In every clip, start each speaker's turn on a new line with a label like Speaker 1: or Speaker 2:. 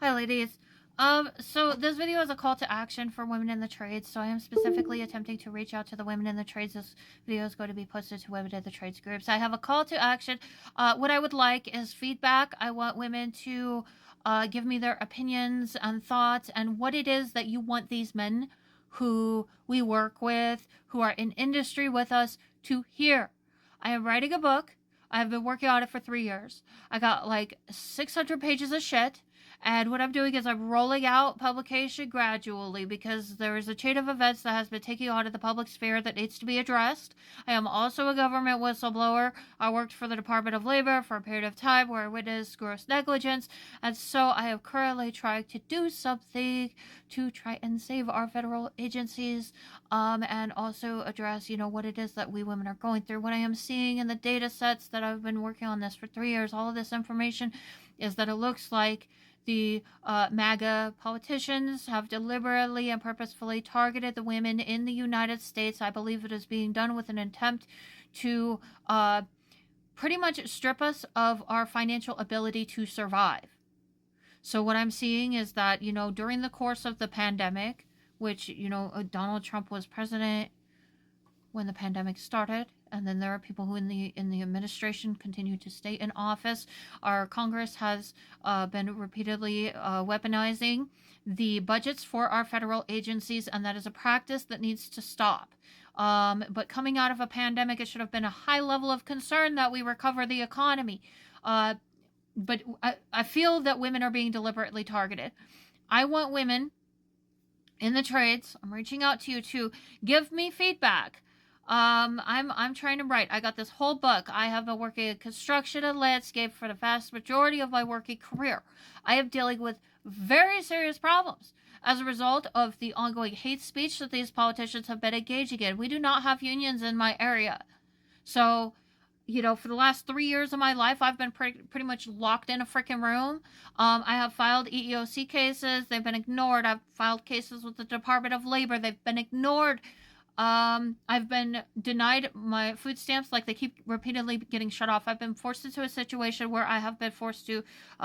Speaker 1: Hi, ladies. So this video is a call to action for women in the trades. So I am specifically attempting to reach out to the women in the trades. This video is going to be posted to women in the trades groups. I have a call to action. What I would like is feedback. I want women to give me their opinions and thoughts and what it is that you want these men who we work with, who are in industry with us, to hear. I am writing a book. I have been working on it for 3 years. I got like 600 pages of shit. And what I'm doing is I'm rolling out publication gradually because there is a chain of events that has been taking on in the public sphere that needs to be addressed. I am also a government whistleblower. I worked for the Department of Labor for a period of time where I witnessed gross negligence. And so I am currently trying to do something to try and save our federal agencies and also address, what it is that we women are going through. What I am seeing in the data sets that I've been working on this for 3 years, all of this information is that it looks like the MAGA politicians have deliberately and purposefully targeted the women in the United States. I believe it is being done with an attempt to pretty much strip us of our financial ability to survive. So what I'm seeing is that, during the course of the pandemic, which, Donald Trump was president when the pandemic started, and then there are people who in the administration continue to stay in office. Our Congress has been repeatedly weaponizing the budgets for our federal agencies, and that is a practice that needs to stop. But coming out of a pandemic, it should have been a high level of concern that we recover the economy. But I feel that women are being deliberately targeted. I want women in the trades, I'm reaching out to you to give me feedback. I'm trying to write. I got this whole book. I have been working in construction and landscape for the vast majority of my working career. I am dealing with very serious problems as a result of the ongoing hate speech that these politicians have been engaging in. We do not have unions in my area. So, for the last 3 years of my life, I've been pretty much locked in a freaking room. I have filed EEOC cases. They've been ignored. I've filed cases with the Department of Labor. They've been ignored. I've been denied my food stamps, like they keep repeatedly getting shut off. I've been forced into a situation where I have been forced to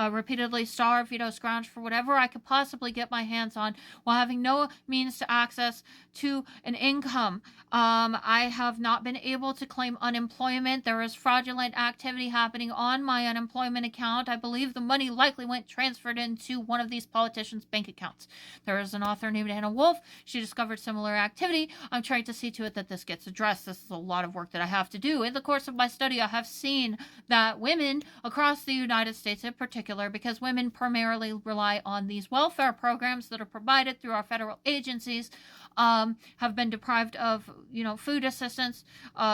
Speaker 1: repeatedly starve, scrounge for whatever I could possibly get my hands on while having no means to access to an income. I have not been able to claim unemployment. There is fraudulent activity happening on my unemployment account. I believe the money likely went transferred into one of these politicians' bank accounts. There is an author named Anna Wolf. She discovered similar activity. I'm trying to see to it that this gets addressed. This is a lot of work that I have to do. In the course of my study, I have seen that women across the United States in particular, because women primarily rely on these welfare programs that are provided through our federal agencies, have been deprived of, food assistance.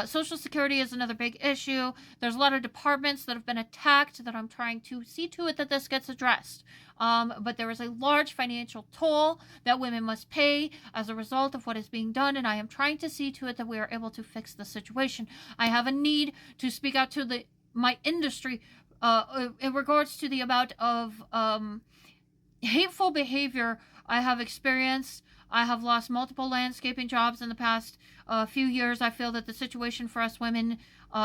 Speaker 1: Social Security is another big issue. There's a lot of departments that have been attacked that I'm trying to see to it that this gets addressed. But there is a large financial toll that women must pay as a result of what is being done, and I am trying to see to it that we are able to fix the situation. I have a need to speak out to my industry in regards to the amount of hateful behavior I have experienced. I have lost multiple landscaping jobs in the past few years. I feel that the situation for us women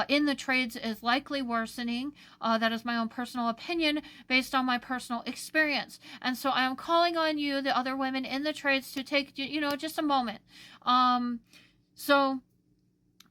Speaker 1: in the trades is likely worsening. That is my own personal opinion based on my personal experience. And so I am calling on you, the other women in the trades, to take, just a moment. So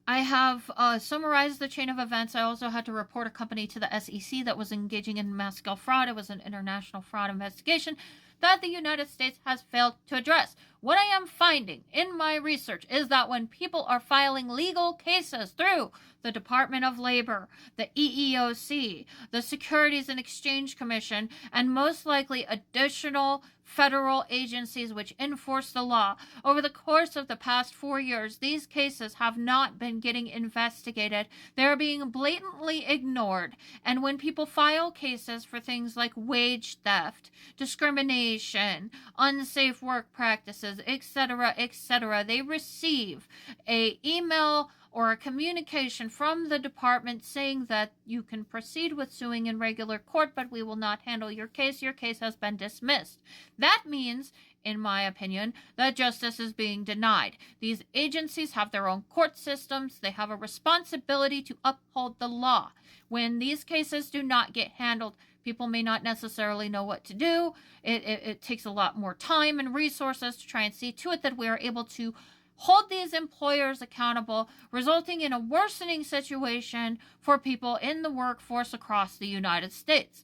Speaker 1: I have summarized the chain of events. I also had to report a company to the SEC that was engaging in mass-scale fraud. It was an international fraud investigation that the United States has failed to address. What I am finding in my research is that when people are filing legal cases through the Department of Labor, the EEOC, the Securities and Exchange Commission, and most likely additional federal agencies which enforce the law, over the course of the past 4 years, these cases have not been getting investigated. They're being blatantly ignored. And when people file cases for things like wage theft, discrimination, unsafe work practices, etc., they receive an email or a communication from the department saying that you can proceed with suing in regular court, but we will not handle your case. Your case has been dismissed. That means, in my opinion, that justice is being denied. These agencies have their own court systems. They have a responsibility to uphold the law. When these cases do not get handled People may not necessarily know what to do. It takes a lot more time and resources to try and see to it that we are able to hold these employers accountable, resulting in a worsening situation for people in the workforce across the United States.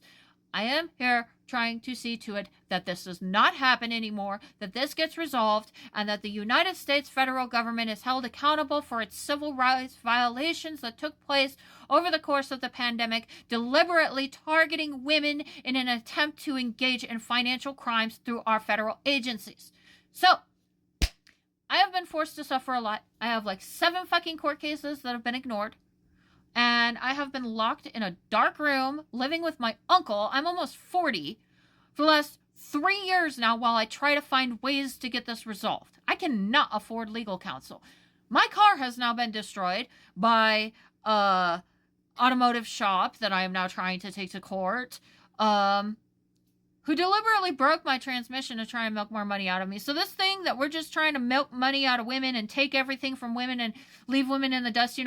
Speaker 1: I am here trying to see to it that this does not happen anymore, that this gets resolved, and that the United States federal government is held accountable for its civil rights violations that took place over the course of the pandemic, deliberately targeting women in an attempt to engage in financial crimes through our federal agencies. So, I have been forced to suffer a lot. I have like 7 fucking court cases that have been ignored. And I have been locked in a dark room living with my uncle. I'm almost 40 for the last 3 years now while I try to find ways to get this resolved. I cannot afford legal counsel. My car has now been destroyed by a automotive shop that I am now trying to take to court, who deliberately broke my transmission to try and milk more money out of me. So this thing that we're just trying to milk money out of women and take everything from women and leave women in the dust,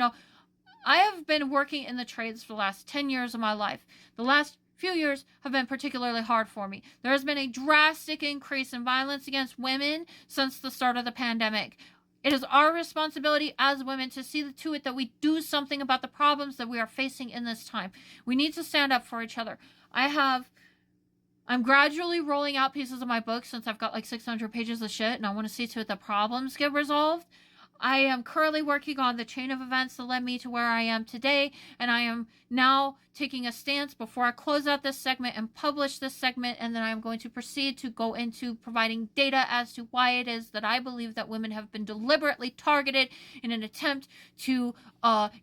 Speaker 1: I have been working in the trades for the last 10 years of my life. The last few years have been particularly hard for me. There has been a drastic increase in violence against women since the start of the pandemic. It is our responsibility as women to see to it that we do something about the problems that we are facing in this time. We need to stand up for each other. I'm gradually rolling out pieces of my book since I've got like 600 pages of shit, and I want to see to it that problems get resolved. I am currently working on the chain of events that led me to where I am today, and I am now taking a stance before I close out this segment and publish this segment, and then I'm going to proceed to go into providing data as to why it is that I believe that women have been deliberately targeted in an attempt to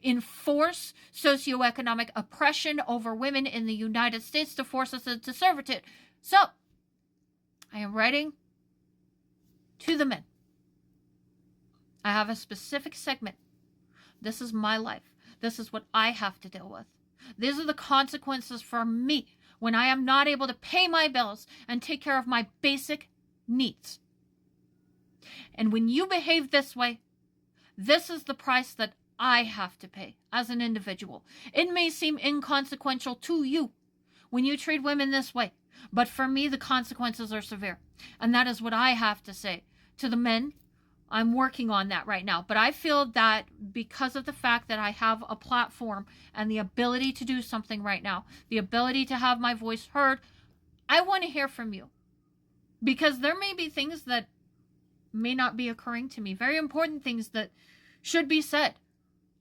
Speaker 1: enforce socioeconomic oppression over women in the United States to force us into servitude. So, I am writing to the men. I have a specific segment. This is my life. This is what I have to deal with. These are the consequences for me when I am not able to pay my bills and take care of my basic needs. And when you behave this way, this is the price that I have to pay as an individual. It may seem inconsequential to you when you treat women this way, but for me, the consequences are severe. And that is what I have to say to the men. I'm working on that right now. But I feel that because of the fact that I have a platform and the ability to do something right now, the ability to have my voice heard, I want to hear from you. Because there may be things that may not be occurring to me. Very important things that should be said.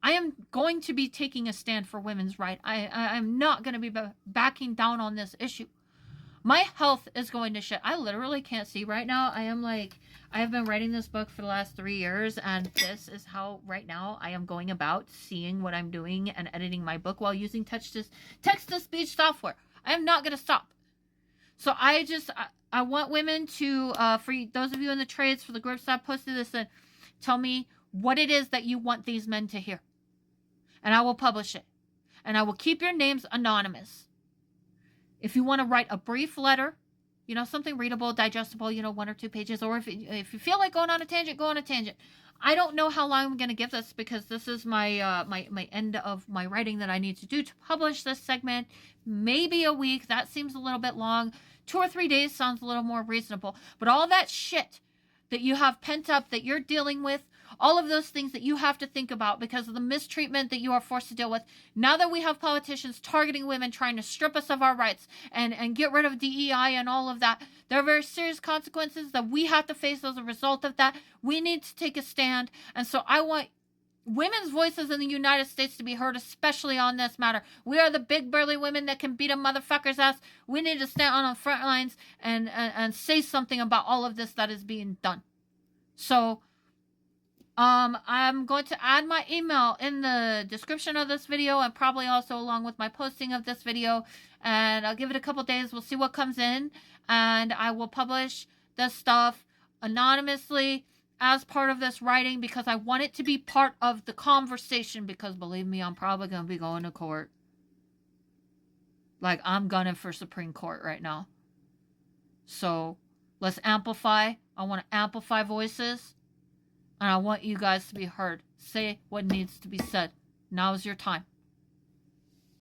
Speaker 1: I am going to be taking a stand for women's rights. I'm not going to be backing down on this issue. My health is going to shit. I literally can't see right now. I have been writing this book for the last 3 years, and this is how right now I am going about seeing what I'm doing and editing my book while using text-to-speech software. I am not going to stop. So I want women to, for those of you in the trades, for the groups that posted this, tell me what it is that you want these men to hear. And I will publish it. And I will keep your names anonymous. If you want to write a brief letter, something readable, digestible, 1 or 2 pages, or if you feel like going on a tangent, go on a tangent. I don't know how long I'm going to give this because this is my my end of my writing that I need to do to publish this segment. Maybe a week. That seems a little bit long. 2 or 3 days sounds a little more reasonable. But all that shit that you have pent up that you're dealing with, all of those things that you have to think about because of the mistreatment that you are forced to deal with. Now that we have politicians targeting women, trying to strip us of our rights and get rid of DEI and all of that, there are very serious consequences that we have to face as a result of that. We need to take a stand. And so I want women's voices in the United States to be heard, especially on this matter. We are the big burly women that can beat a motherfucker's ass. We need to stand on the front lines and say something about all of this that is being done. So I'm going to add my email in the description of this video and probably also along with my posting of this video. And I'll give it a couple days. We'll see what comes in. And I will publish this stuff anonymously as part of this writing because I want it to be part of the conversation because believe me, I'm probably going to be going to court. Like I'm gunning for Supreme Court right now. So let's amplify. I want to amplify voices. And I want you guys to be heard. Say what needs to be said. Now is your time.